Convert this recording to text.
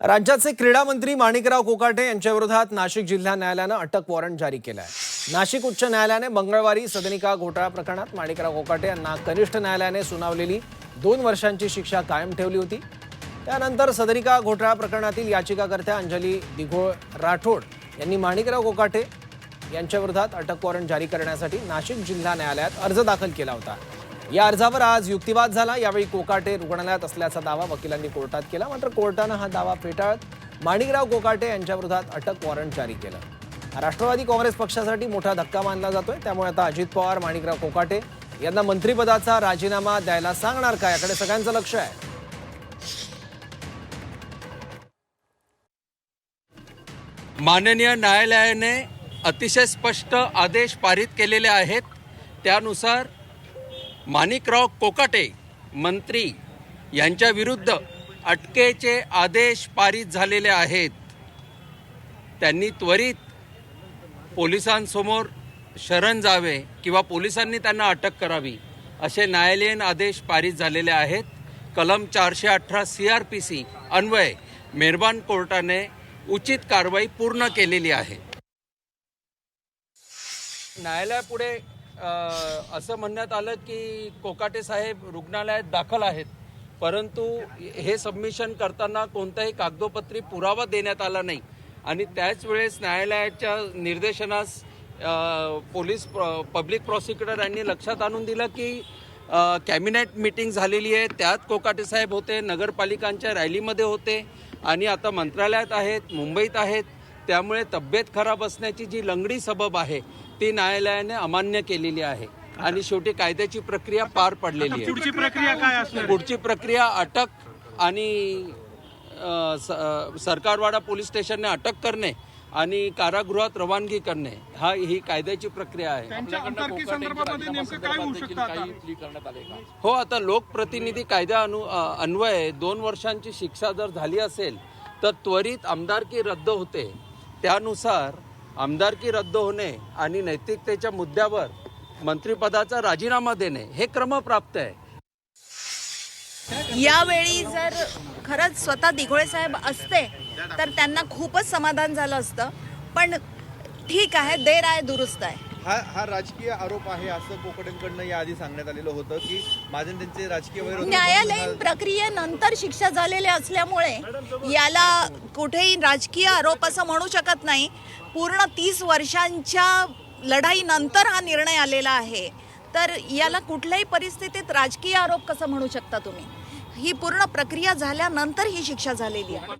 राज्याचे क्रीडा मंत्री माणिकराव कोकाटे यांच्या विरोधात नाशिक जिल्हा न्यायालयाने अटक वॉरंट जारी केलं आहे। नाशिक उच्च न्यायालयाने मंगळवारी सदनिका घोटाळा प्रकरणात माणिकराव कोकाटे यांना कनिष्ठ न्यायालयाने सुनावलेली 2 वर्षांची शिक्षा कायम ठेवली होती। त्यानंतर सदनिका घोटाळा प्रकरणातील याचिकाकर्त्या अंजली दिघोळ राठोड यांनी माणिकराव कोकाटे यांच्या विरोधात अटक वॉरंट जारी करण्यासाठी नाशिक जिल्हा न्यायालयात अर्ज दाखल केला होता। या अर्जावर आज युक्तिवाद झाला। यावेळी कोकाटे रुग्णालयात असल्याचा दावा वकिलांनी कोर्टात केला, मात्र कोर्टाने हा दावा फेटाळत माणिकराव कोकाटे यांच्या विरोधात अटक वॉरंट जारी केलं। राष्ट्रवादी काँग्रेस पक्षासाठी मोठा धक्का मानला जातोय। त्यामुळे आता अजित पवार माणिकराव कोकाटे यांना मंत्रिपदाचा राजीनामा द्यायला सांगणार का, याकडे सगळ्यांचं लक्ष आहे। माननीय न्यायालयाने अतिशय स्पष्ट आदेश पारित केलेले आहेत। त्यानुसार माणिकराव कोकाटे मंत्री यांच्या विरुद्ध अटकेचे आदेश पारित झालेले आहेत। त्यांनी त्वरित पोलिसांसमोर शरण जावे किंवा पोलिसांनी त्यांना अटक करावी असे न्यायालयीन आदेश पारित झालेले आहेत। कलम 418 CRPC अन्वये मेहरबान कोर्टाने उचित कारवाई पूर्ण केलेली आहे। न्यायालयापुढे असं म्हणण्यात आलं की कोकाटे साहेब रुग्णालयात दाखल आहेत, परंतु हे सबमिशन करताना कोणताही कागदोपत्री पुरावा देण्यात आला नाही आणि त्याच वेळेस न्यायालयाच्या निर्देशनास पोलीस पब्लिक प्रॉसिक्युटर यांनी लक्षात आणून दिलं की कॅबिनेट मीटिंग झालेली आहे, त्यात कोकाटे साहेब होते, नगरपालिकांच्या रॅलीमध्ये होते आणि आता मंत्रालयात आहेत, मुंबईत आहेत। त्यामुळे तब्येत खराब असण्याची जी लंगडी सबब आहे ती न्यायालयाने अमान्य केलेली आहे आणि शेवटी कायद्याची प्रक्रिया पार पडलेली आहे। पुढची प्रक्रिया काय असणार? पुढची प्रक्रिया अटक आणि सरकारवाडा पोलीस स्टेशनने अटक करणे आणि कारागृहात रवानगी करणे ही कायद्याची प्रक्रिया आहे। हो, आता लोकप्रतिनिधी कायद्या अन्वये 2 वर्षांची शिक्षा जर झाली असेल तर त्वरित आमदारकी रद्द होते। त्यानुसार आमदारकी रद्द होणे आणि नैतिकतेच्या मुद्द्यावर मंत्रिपदाचा राजीनामा देणे हे क्रमप्राप्त आहे। यावेळी जर खरंच स्वतः दिघोळे साहेब असते तर त्यांना खूपच समाधान झालं असतं, पण ठीक आहे, देर आहे दुरुस्त आहे। हा राजकीय आरोप आहे असं कोकाटेंकडनं याआधी सांगण्यात आलेलं होतं की माझे त्यांचे राजकीय वैर न्यायालयीन प्रक्रियेनंतर शिक्षा झालेल्या असल्यामुळे याला कुठेही राजकीय आरोप असं म्हणू शकत नाही। पूर्ण 30 वर्षांच्या लढाईनंतर हा निर्णय आलेला आहे, तर याला कुठल्याही परिस्थितीत राजकीय आरोप कसं म्हणू शकता तुम्ही? ही पूर्ण प्रक्रिया झाल्यानंतर ही शिक्षा झालेली आहे।